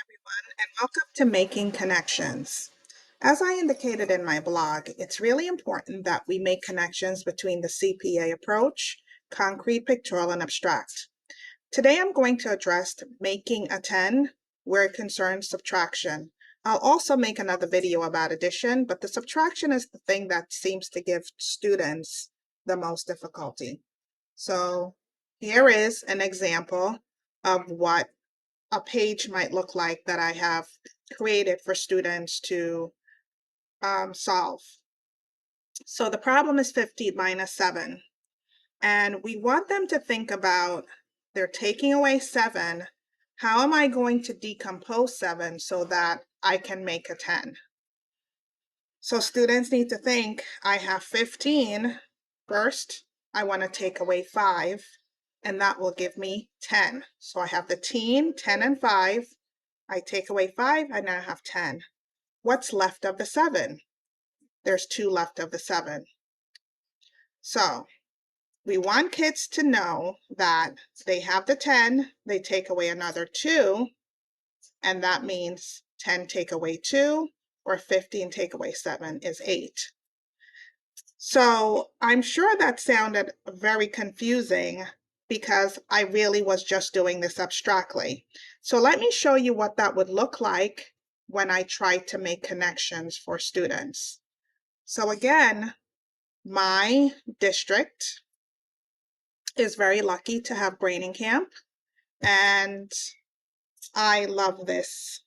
everyone, and welcome to Making Connections. As I indicated in my blog, it's really important that we make connections between the CPA approach, concrete, pictorial, and abstract. Today I'm going to address making a 10 where it concerns subtraction. I'll also make another video about addition, but the subtraction is the thing that seems to give students the most difficulty. So here is an example of what a page might look like that I have created for students to solve. So the problem is 50 minus 7. And we want them to think about, they're taking away 7. How am I going to decompose 7 so that I can make a 10? So students need to think, I have 15. First, I want to take away 5. And that will give me 10. So I have the 10, and 5. I take away 5, I now have 10. What's left of the 7? There's 2 left of the 7. So we want kids to know that they have the 10, they take away another 2, and that means 10 take away 2, or 15 take away 7 is 8. So I'm sure that sounded very confusing because I really was just doing this abstractly. So let me show you what that would look like when I try to make connections for students. So again, my district is very lucky to have Braining Camp, and I love this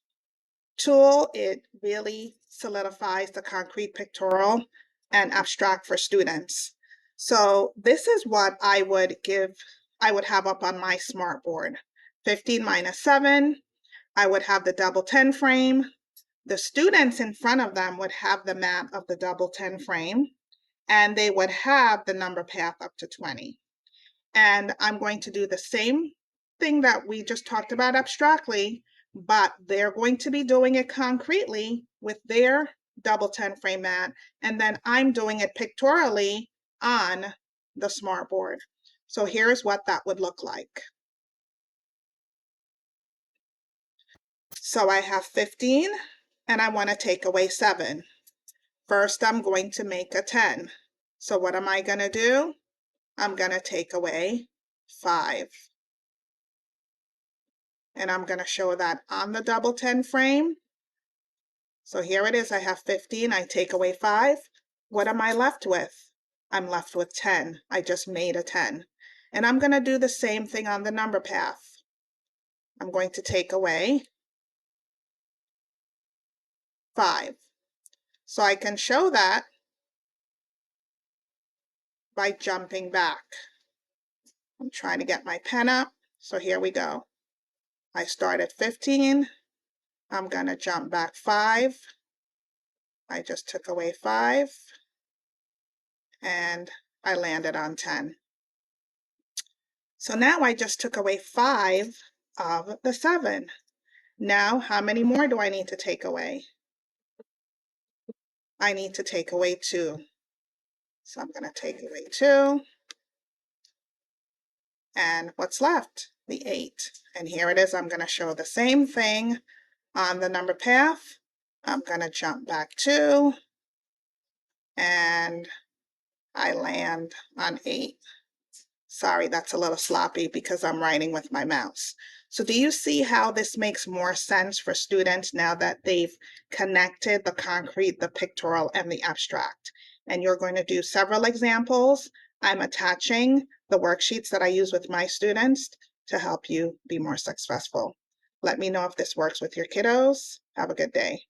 tool. It really solidifies the concrete, pictorial, and abstract for students. So this is what I would have up on my smart board. 15 minus 7, I would have the double 10 frame. The students in front of them would have the map of the double 10 frame, and they would have the number path up to 20. And I'm going to do the same thing that we just talked about abstractly, but they're going to be doing it concretely with their double 10 frame mat, and then I'm doing it pictorially on the smart board. So here's what that would look like. So I have 15 and I want to take away 7. First, I'm going to make a 10. So what am I going to do? I'm going to take away 5. And I'm going to show that on the double 10 frame. So here it is, I have 15, I take away 5. What am I left with? I'm left with 10. I just made a 10. And I'm going to do the same thing on the number path. I'm going to take away 5. So I can show that by jumping back. I'm trying to get my pen up. So here we go. I start at 15. I'm going to jump back 5. I just took away 5. And I landed on 10. So now I just took away 5 of the 7. Now, how many more do I need to take away? I need to take away 2. So I'm going to take away 2. And what's left? The 8. And here it is. I'm going to show the same thing on the number path. I'm going to jump back 2. And I land on 8. Sorry, that's a little sloppy because I'm writing with my mouse. So do you see how this makes more sense for students now that they've connected the concrete, the pictorial, and the abstract? And you're going to do several examples. I'm attaching the worksheets that I use with my students to help you be more successful. Let me know if this works with your kiddos. Have a good day.